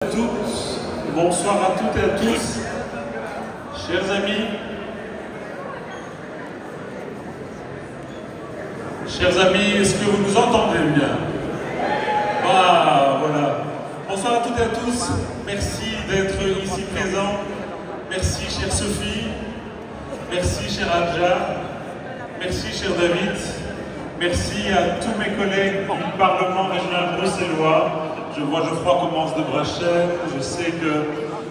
Toutes, bonsoir à toutes et à tous, chers amis, est-ce que vous nous entendez bien? Ah, voilà. Bonsoir à toutes et à tous, merci d'être ici présents, merci chère Sophie, merci chère Adja, merci cher David, merci à tous mes collègues du Parlement régional bruxellois. Je vois Geoffroy Commence de Brachel, je sais que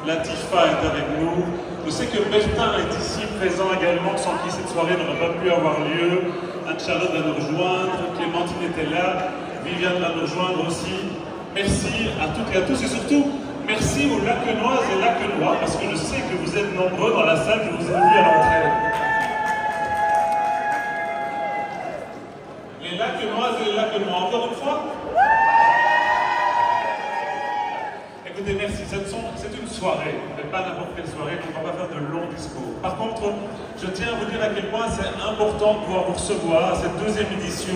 Latifa est avec nous, je sais que Bertin est ici présent également, sans qui cette soirée n'aurait pas pu avoir lieu. Anne-Charlotte va nous rejoindre, Clémentine était là, Viviane va nous rejoindre aussi. Merci à toutes et à tous et surtout, merci aux Lacquenoises et Lacquenois, parce que je sais que vous êtes nombreux dans la salle, je vous ai vu à l'entrée. Les Lacquenoises et les Lacquenois, encore une fois. Écoutez, merci, c'est une soirée, mais pas n'importe quelle soirée, on ne va pas faire de longs discours. Par contre, je tiens à vous dire à quel point c'est important de pouvoir vous recevoir à cette deuxième édition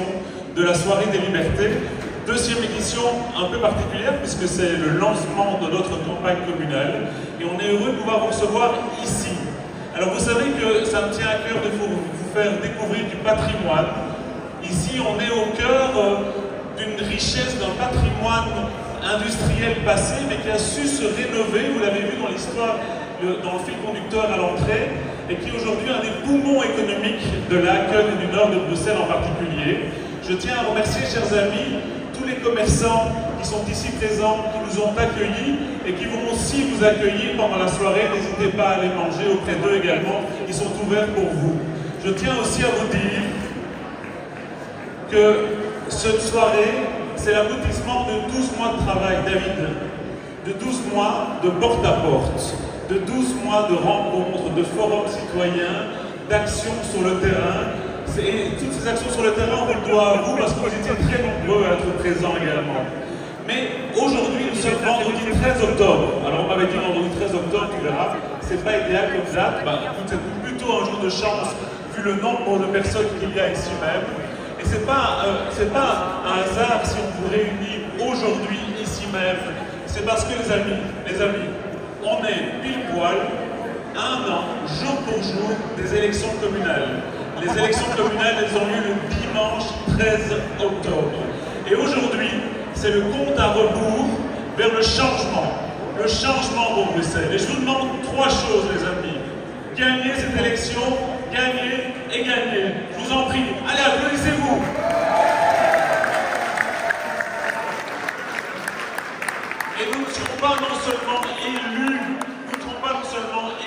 de la Soirée des Libertés. Deuxième édition un peu particulière, puisque c'est le lancement de notre campagne communale, et on est heureux de pouvoir vous recevoir ici. Alors vous savez que ça me tient à cœur de vous faire découvrir du patrimoine. Ici, on est au cœur d'une richesse, d'un patrimoine industriel passé, mais qui a su se rénover, vous l'avez vu dans l'histoire, dans le fil conducteur à l'entrée, et qui est aujourd'hui un des poumons économiques de Laken et du nord de Bruxelles en particulier. Je tiens à remercier, chers amis, tous les commerçants qui sont ici présents, qui nous ont accueillis et qui vont aussi vous accueillir pendant la soirée. N'hésitez pas à aller manger auprès d'eux également, ils sont ouverts pour vous. Je tiens aussi à vous dire que cette soirée, c'est l'aboutissement de 12 mois de travail, David, de 12 mois de porte-à-porte, de 12 mois de rencontres, de forums citoyens, d'actions sur le terrain. Et toutes ces actions sur le terrain, on vous le doit à vous, parce que vous étiez très nombreux à être présents également. Mais aujourd'hui, nous sommes vendredi 13 octobre. Alors on m'avait dit vendredi 13 octobre, tu verras, c'est pas idéal comme date, c'est plutôt un jour de chance, vu le nombre de personnes qu'il y a ici même. Et c'est pas un hasard si on vous réunit aujourd'hui, ici même. C'est parce que les amis, on est pile poil, un an, jour pour jour, des élections communales. Les élections communales, elles ont lieu le dimanche 13 octobre. Et aujourd'hui, c'est le compte à rebours vers le changement pour Bruxelles. Et je vous demande trois choses, les amis. Gagner cette élection, gagner et gagner. Je vous en prie, allez, applaudissez-vous. Et nous ne serons pas non seulement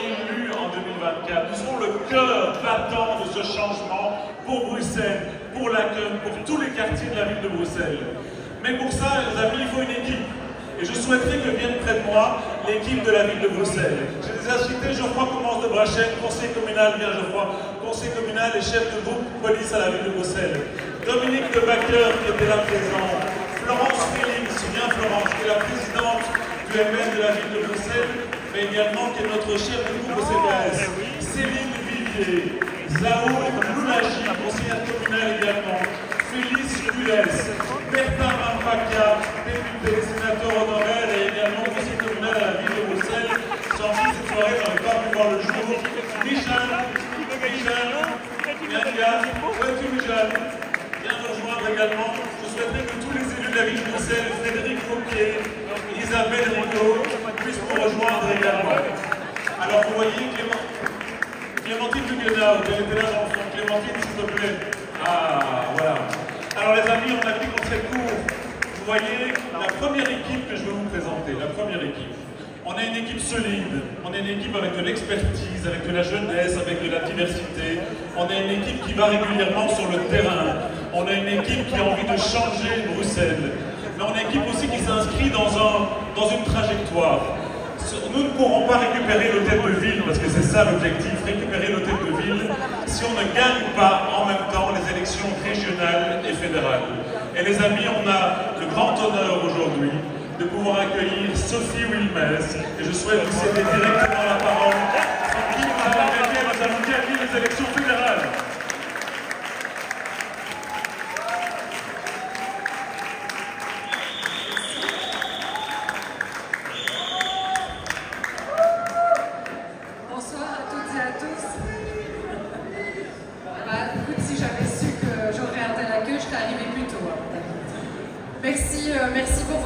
élus en 2024, nous serons le cœur battant de ce changement pour Bruxelles, pour Laken, pour tous les quartiers de la ville de Bruxelles. Mais pour ça, les amis, il faut une équipe. Et je souhaiterais que vienne près de moi l'équipe de la ville de Bruxelles. J'ai déjà cité Geoffroy Commence de Brachel, conseiller communal, bien Geoffroy, conseiller communal et chef de groupe police à la ville de Bruxelles. Dominique de Backer qui était là présent. Florence Félix, bien Florence, qui est la présidente du MS de la ville de Bruxelles, mais également qui est notre chef de groupe au CPS. Céline Vivier, Zaoul Loulaji, conseillère communale également. Félix Gulès, Bertin Mampakia, député, sénateur honoraire et également conseiller communal à la ville de Bruxelles. Sans qui cette soirée n'aurait pas pu voir le jour. Michel, viens nous rejoindre également. Je souhaiterais que tous les élus de la ville de Bruxelles, Frédéric Fauquier, Isabelle Rigaud, puissent nous rejoindre également. Alors vous voyez Clémentine Duguenard, elle était là dans le fond. Clémentine, s'il te plaît. Ah, voilà. Alors les amis, on a dit qu'on serait court. Vous voyez, la première équipe que je veux vous présenter, la première équipe. On est une équipe solide, on est une équipe avec de l'expertise, avec de la jeunesse, avec de la diversité. On est une équipe qui va régulièrement sur le terrain. On est une équipe qui a envie de changer Bruxelles. Mais on est une équipe aussi qui s'inscrit dans une trajectoire. Nous ne pourrons pas récupérer l'hôtel de ville, parce que c'est ça l'objectif, récupérer l'hôtel de ville, si on ne gagne pas en même temps les élections régionales et fédérales. Et les amis, on a le grand honneur aujourd'hui de pouvoir accueillir Sophie Wilmès, et je souhaite vous céder directement la parole. Sophie, nous allons gagner les élections fédérales.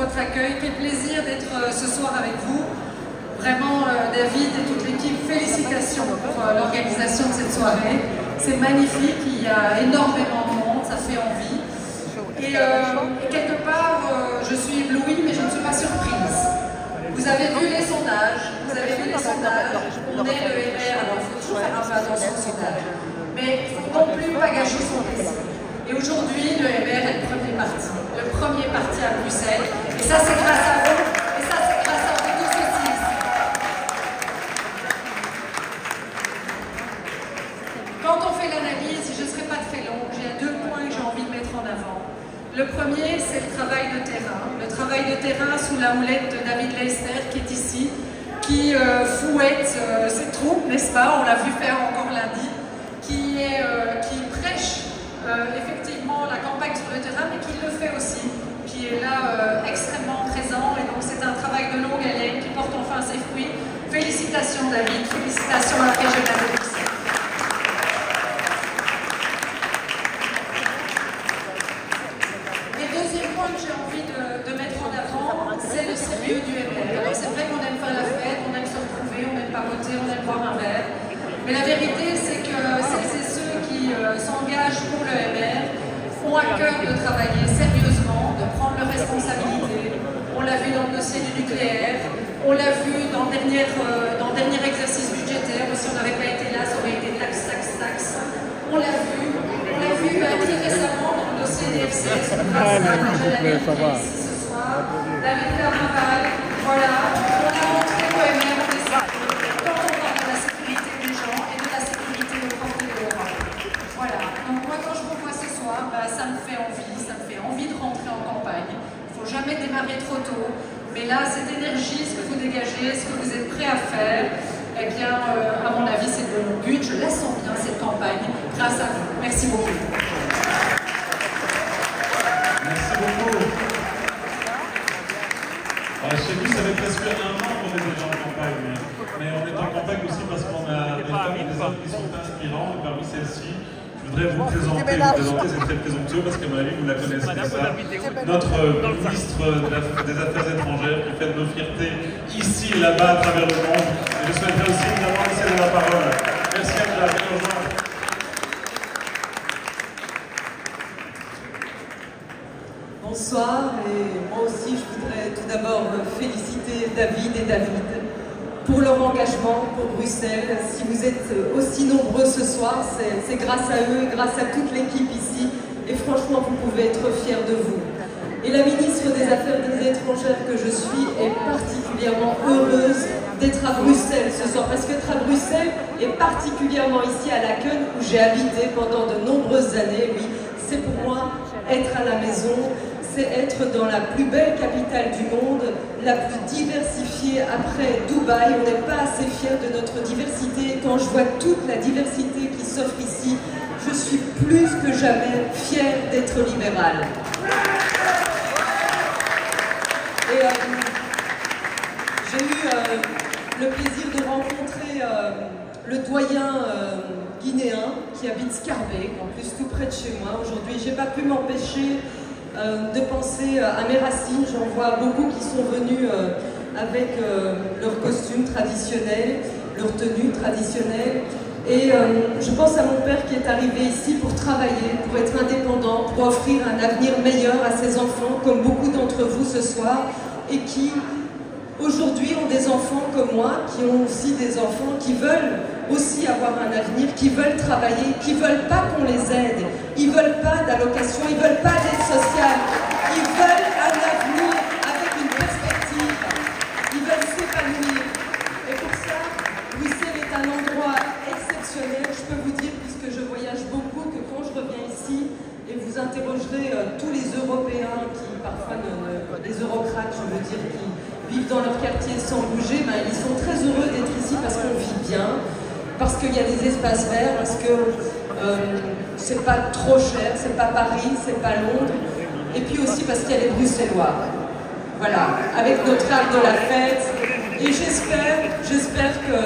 votre accueil. Quel plaisir d'être ce soir avec vous. Vraiment, David et toute l'équipe, félicitations pour l'organisation de cette soirée. C'est magnifique, il y a énormément de monde, ça fait envie. Et quelque part, je suis éblouie, mais je ne suis pas surprise. Vous avez vu les sondages, on est le MR, alors il faut toujours faire un peu attention au sondage. Mais il ne faut non plus pas gâcher son plaisir. Et aujourd'hui, le MR est le premier parti à Bruxelles. Et ça, c'est grâce à vous, et ça, c'est grâce à vous tous aussi. Quand on fait l'analyse, je ne serai pas très longue, j'ai 2 points que j'ai envie de mettre en avant. Le premier, c'est le travail de terrain. Le travail de terrain sous la houlette de David Leister, qui est ici, qui fouette ses troupes, n'est-ce pas? On l'a vu faire encore lundi, qui prêche effectivement la campagne sur le terrain, mais qui le fait aussi, qui est là extrêmement présent. Et donc c'est un travail de longue haleine qui porte enfin ses fruits. Félicitations David, félicitations à la régionale de Bruxelles. J'ai envie de mettre en avant, c'est le sérieux du MR. Alors c'est vrai qu'on aime faire la fête, on aime se retrouver, on aime papoter, on aime boire un verre. Mais la vérité, c'est que celles et ceux qui s'engagent pour le MR ont à cœur de travailler sérieusement, de prendre leurs responsabilités. On l'a vu dans le dossier du nucléaire, on l'a vu dans le dernier exercice budgétaire, où si on n'avait pas été là, ça aurait été taxe. On l'a vu très récemment dans le dossier des F16, grâce à Angèle Allier qui est ici ce soir, David Carnaval, voilà, on a montré qu'au MR, on est sérieux quand on parle de la sécurité des gens et de la sécurité au portée de l'Europe. Voilà, donc moi quand je vous vois ce soir, ça me fait envie de rentrer en campagne. Il ne faut jamais démarrer trop tôt, mais là, cette énergie, ce que vous dégagez, ce que vous êtes prêts à faire, eh bien, à mon avis, c'est de mon but. Je la sens bien, cette campagne, grâce à vous. Merci beaucoup. Merci beaucoup. Chez nous, ça fait presque 1 an qu'on est déjà en campagne. Mais on est en campagne aussi parce qu'on a des femmes et des hommes qui sont inspirants. Et parmi celles-ci, je voudrais vous présenter, c'est très présomptueux parce qu'à mon avis, vous la connaissez ça. Notre ministre des Affaires étrangères qui fait de nos fiertés ici et là-bas à travers le monde. Et je souhaiterais aussi évidemment laisser la parole. Merci à vous, Bonsoir, et moi aussi je voudrais tout d'abord féliciter David et David pour leur engagement pour Bruxelles. Si vous êtes aussi nombreux ce soir, c'est grâce à eux et grâce à toute l'équipe ici, et franchement vous pouvez être fiers de vous. Et la ministre des Affaires étrangères que je suis est particulièrement heureuse d'être à Bruxelles ce soir, parce qu'être à Bruxelles, et particulièrement ici à Laken, où j'ai habité pendant de nombreuses années, oui, c'est pour moi être à la maison, c'est être dans la plus belle capitale du monde, la plus diversifiée après Dubaï. On n'est pas assez fiers de notre diversité. Quand je vois toute la diversité qui s'offre ici, je suis plus que jamais fière d'être libérale. Et j'ai eu le plaisir de rencontrer le doyen guinéen qui habite Scarbeck, en plus tout près de chez moi. Aujourd'hui, j'ai pas pu m'empêcher de penser à mes racines. J'en vois beaucoup qui sont venus avec leurs costumes traditionnels, leurs tenues traditionnelles. Et je pense à mon père qui est arrivé ici pour travailler, pour être indépendant, pour offrir un avenir meilleur à ses enfants, comme beaucoup d'entre vous ce soir, et qui aujourd'hui ont des enfants comme moi, qui ont aussi des enfants qui veulent aussi avoir un avenir, qui veulent travailler, qui ne veulent pas qu'on les aide, ils ne veulent pas d'allocation, ils ne veulent pas d'aide sociale, ils veulent un avenir avec une perspective, ils veulent s'épanouir. Et pour ça, Bruxelles est un endroit exceptionnel. Je peux vous dire, puisque je voyage beaucoup, que quand je reviens ici, et vous interrogerez tous les Européens qui parfois, les eurocrates, je veux dire, qui vivent dans leur quartier sans bouger, ils sont très heureux d'être ici parce qu'on vit bien, parce qu'il y a des espaces verts, parce que c'est pas trop cher, c'est pas Paris, c'est pas Londres, et puis aussi parce qu'il y a les Bruxellois. Voilà, avec notre art de la fête, et j'espère que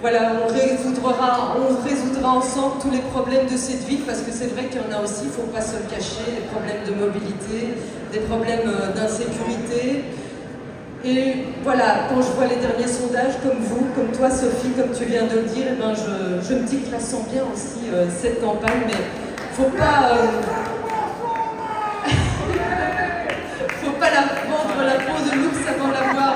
voilà, on résoudra ensemble tous les problèmes de cette ville, parce que c'est vrai qu'il y en a aussi, il ne faut pas se le cacher, des problèmes de mobilité, des problèmes d'insécurité. Et voilà, quand je vois les derniers sondages, comme vous, comme toi Sophie, comme tu viens de le dire, eh ben je me dis que je la sens bien aussi, cette campagne, mais faut pas la vendre la peau de l'ours avant d'avoir,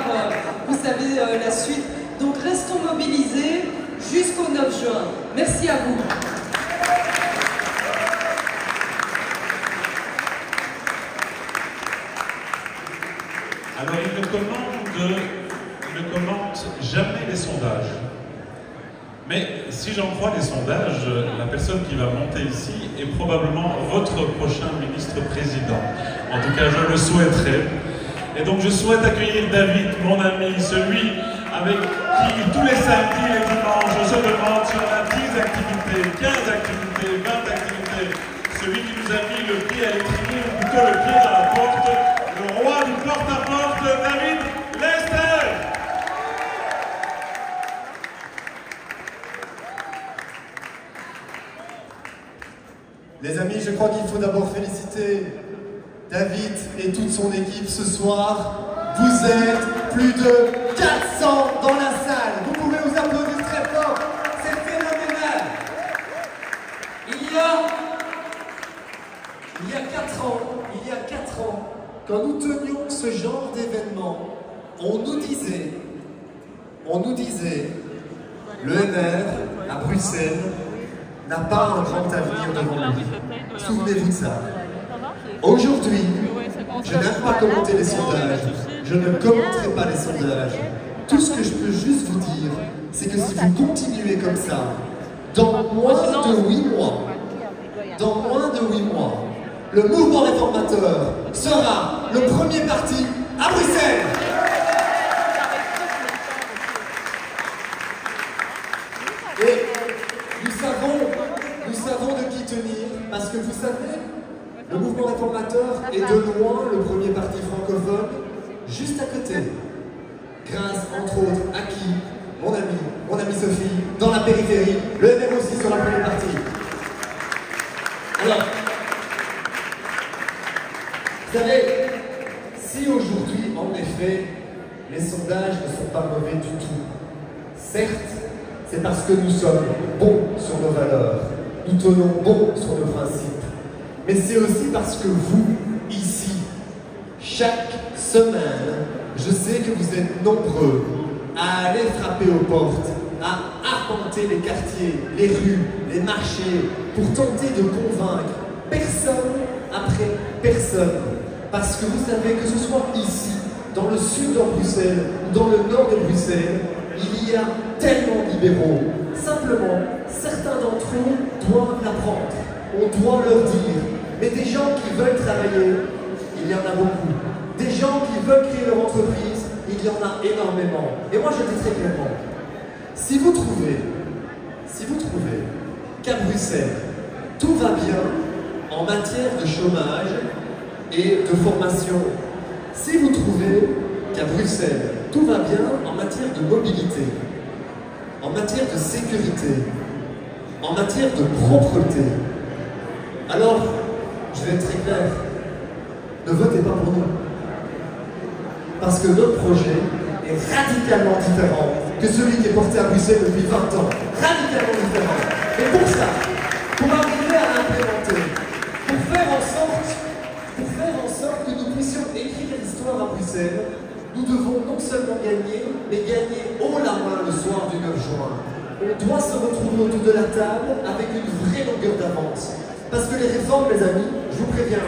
vous savez, la suite. Donc restons mobilisés jusqu'au 9 juin. Merci à vous. Alors il ne commente jamais les sondages. Mais si j'en crois les sondages, la personne qui va monter ici est probablement votre prochain ministre-président. En tout cas, je le souhaiterais. Et donc je souhaite accueillir David, mon ami, celui avec qui tous les samedis et les dimanches, on se demande si on a 10 activités, 15 activités, 20 activités. Celui qui nous a mis le pied à l'étrier, ou plutôt le pied dans la porte, le roi du porte-à-porte, David Lester. Les amis, je crois qu'il faut d'abord féliciter David et toute son équipe ce soir. Vous êtes plus de 400 dans la salle. Vous pouvez vous applaudir très fort. C'est phénoménal. Il y a 4 ans, quand nous tenions ce genre d'événement, on nous disait, le MR à Bruxelles n'a pas un grand avenir devant lui. Souvenez-vous de ça. Aujourd'hui, je n'aime pas commenter les sondages. Je ne commenterai pas les sondages. Tout ce que je peux juste vous dire, c'est que si vous continuez comme ça, dans moins de 8 mois, le mouvement réformateur sera le premier parti à Bruxelles. Et nous savons de qui tenir, parce que vous savez, le mouvement réformateur est de loin le premier parti francophone, juste à côté. Grâce, entre autres, à qui? Mon amie Sophie, dans la périphérie, le MR aussi sera le premier parti. Alors, vous savez, si aujourd'hui, en effet, les sondages ne sont pas mauvais du tout, certes, c'est parce que nous sommes bons sur nos valeurs, nous tenons bon sur nos principes, mais c'est aussi parce que vous, ici, chaque semaine, je sais que vous êtes nombreux à aller frapper aux portes, à arpenter les quartiers, les rues, les marchés, pour tenter de convaincre personne après personne. Parce que vous savez que ce soit ici, dans le sud de Bruxelles ou dans le nord de Bruxelles, il y a tellement de libéraux. Simplement, certains d'entre eux doivent l'apprendre. On doit leur dire. Mais des gens qui veulent travailler, il y en a beaucoup. Des gens qui veulent créer leur entreprise, il y en a énormément. Et moi je dis très clairement, si vous trouvez qu'à Bruxelles, tout va bien en matière de chômage et de formation, si vous trouvez qu'à Bruxelles, tout va bien en matière de mobilité, en matière de sécurité, en matière de propreté, alors, je vais être très clair, ne votez pas pour nous. Parce que notre projet est radicalement différent que celui qui est porté à Bruxelles depuis 20 ans. Radicalement différent. Et pour ça, pour arriver à l'implémenter, pour faire en sorte que nous puissions écrire l'histoire à Bruxelles, nous devons non seulement gagner, mais gagner haut la main le soir du 9 juin. On doit se retrouver autour de la table avec une vraie longueur d'avance. Parce que les réformes, les amis, je vous préviens,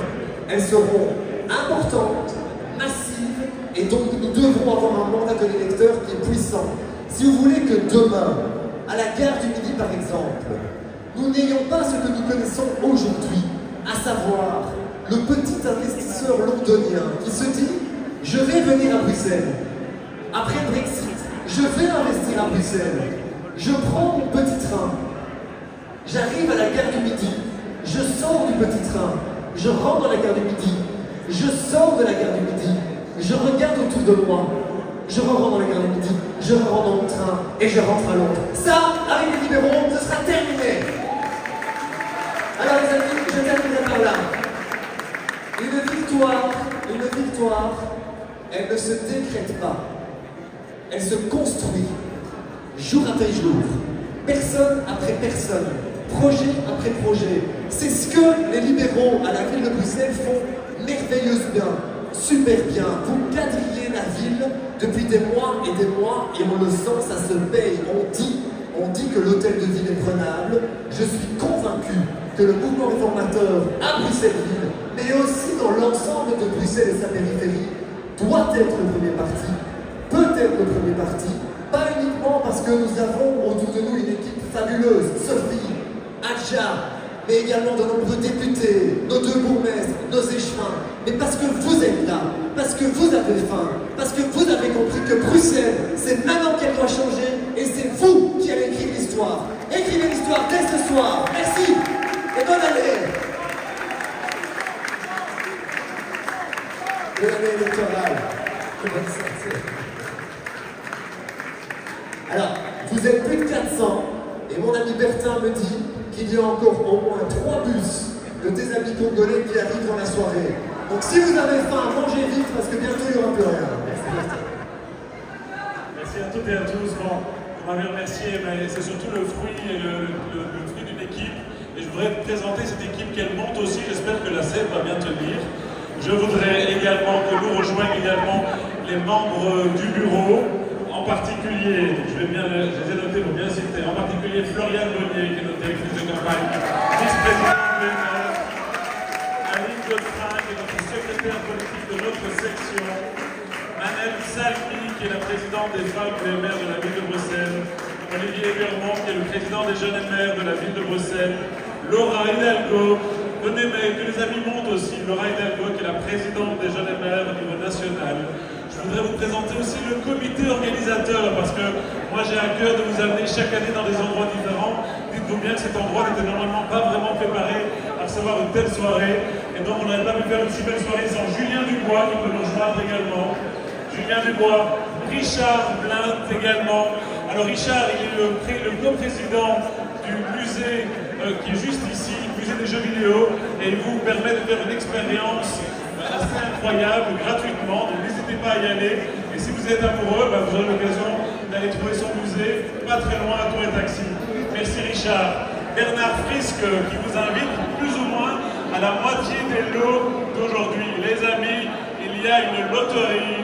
elles seront importantes, massives, et donc nous devrons avoir un mandat de l'électeur qui est puissant. Si vous voulez que demain, à la gare du Midi par exemple, nous n'ayons pas ce que nous connaissons aujourd'hui, à savoir le petit investisseur londonien qui se dit « Je vais venir à Bruxelles, après le Brexit, je vais investir à Bruxelles, je prends mon petit train, j'arrive à la gare du Midi, je sors du petit train, je rentre dans la gare du Midi, je sors de la gare du Midi, je regarde autour de moi, je rentre dans les gares du Midi, je rentre dans mon train et je rentre à Londres. Ça, avec les libéraux, ce sera terminé. Alors les amis, je terminerai par là. Une victoire, elle ne se décrète pas. Elle se construit, jour après jour, personne après personne, projet après projet. C'est ce que les libéraux à la ville de Bruxelles font merveilleusement bien, super bien. Vous quadrillez la ville depuis des mois, et on le sent, ça se paye. On dit que l'hôtel de ville est prenable. Je suis convaincu que le mouvement réformateur à Bruxelles-Ville, mais aussi dans l'ensemble de Bruxelles et sa périphérie, doit être le premier parti, peut être le premier parti, pas uniquement parce que nous avons autour de nous une équipe fabuleuse, Sophie, Adja, mais également de nombreux députés, nos 2 bourgmestres, nos échevins, mais parce que vous êtes là, parce que vous avez faim, parce que vous avez compris que Bruxelles, c'est maintenant qu'elle doit changer, et c'est vous qui allez écrire l'histoire. Écrivez l'histoire dès ce soir. Merci et bonne année. Bonne année électorale. Alors, vous êtes plus de 400, et mon ami Bertin me dit qu'il y a encore au moins 3 bus de tes amis congolais qui arrivent dans la soirée. Donc si vous avez faim, mangez vite parce que bientôt il n'y aura plus rien. Merci Bertin. Merci à toutes et à tous. Bon, vous m'avez remercié, mais c'est surtout le fruit d'une équipe. Et je voudrais présenter cette équipe qu'elle monte aussi. J'espère que la scène va bien tenir. Je voudrais également que nous rejoignions également les membres du bureau, en particulier, je les ai notés pour bien citer, en particulier Floriane Bonnier, qui est notre directrice de campagne, vice-présidente de l'UMR, Aline Godefrain, qui est notre secrétaire politique de notre section, Manel Salmi, qui est la présidente des femmes de l'UMR de la ville de Bruxelles, Olivier Bermond, qui est le président des jeunes MR de la ville de Bruxelles, Laura Hidalgo, venez, mais que les amis montent aussi, Laura Hidalgo, qui est la présidente des jeunes MR au niveau national. Je voudrais vous présenter aussi le comité organisateur, parce que moi j'ai à cœur de vous amener chaque année dans des endroits différents. Dites-vous bien que cet endroit n'était normalement pas vraiment préparé à recevoir une telle soirée, et donc on n'avait pas pu faire une si belle soirée sans Julien Dubois, qui peut nous rejoindre également. Julien Dubois, Richard Blint également. Alors Richard, il est le co-président du musée qui est juste ici, le musée des jeux vidéo, et il vous permet de faire une expérience assez incroyable, gratuitement, donc n'hésitez pas à y aller. Et si vous êtes amoureux, vous aurez l'occasion d'aller trouver son musée, pas très loin à Tour et Taxi. Merci Richard. Bernard Frisk qui vous invite plus ou moins à la moitié des lots d'aujourd'hui. Les amis, il y a une loterie.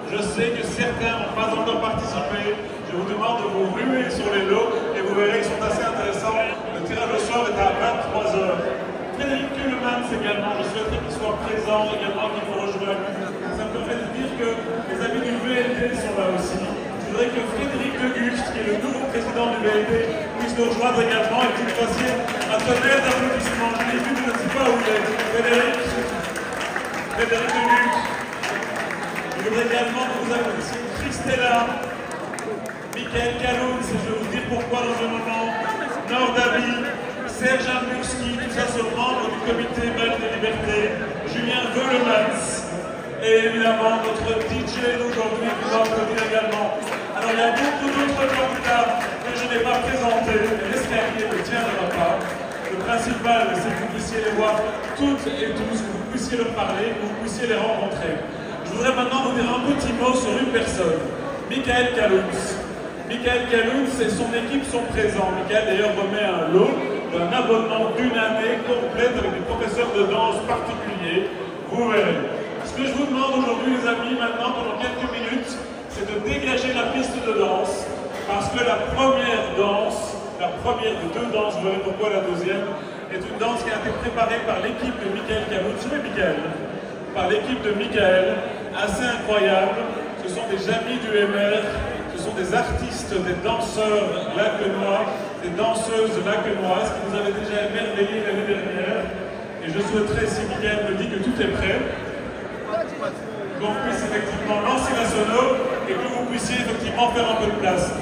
Je sais que certains n'ont pas encore participé. Je vous demande de vous ruer sur les lots et vous verrez, ils sont assez intéressants. Le tirage au sort est à 23 h. Frédéric Kuhlmann également, je souhaiterais qu'il soit présent également, qu'il vous rejoigne. Ça me permet de dire que les amis du VLD sont là aussi. Je voudrais que Frédéric De Gucht, qui est le nouveau président du VLD, puisse nous rejoindre également et que vous fassiez un tonnerre d'applaudissements. Je l'ai vu, je ne sais pas où il est. Frédéric De Gucht. Je voudrais également que vous applaudissiez Christella, Michael Kaloun, et je vais vous dire pourquoi dans un moment, Nordavi, Serge Amburski, tout ça sont membres du comité belge de liberté, Julien Veulemans, et évidemment notre DJ d'aujourd'hui, qui va applaudir également. Alors il y a beaucoup d'autres candidats que je n'ai pas présentés, mais l'escalier ne tiendra pas. Le principal, c'est que vous puissiez les voir toutes et tous, que vous puissiez leur parler, que vous puissiez les rencontrer. Je voudrais maintenant vous dire un petit mot sur une personne, Michael Kaloun. Michael Kaloun et son équipe sont présents. Michael d'ailleurs remet un lot d'un abonnement d'une année complète avec des professeurs de danse particuliers. Vous verrez. Ce que je vous demande aujourd'hui, les amis, maintenant, pendant quelques minutes, c'est de dégager la piste de danse, parce que la première danse, la première de 2 danses, vous verrez pourquoi la deuxième, est une danse qui a été préparée par l'équipe de Michael Kaloun. C'est Michael. Par l'équipe de Michael, assez incroyable. Ce sont des amis du MR. Ce sont des artistes, des danseurs laquenois, des danseuses laquenoises qui nous avaient déjà émerveillés l'année dernière. Et je souhaiterais, si Miguel me dit que tout est prêt, qu'on puisse effectivement lancer la sono et que vous puissiez effectivement faire un peu de place.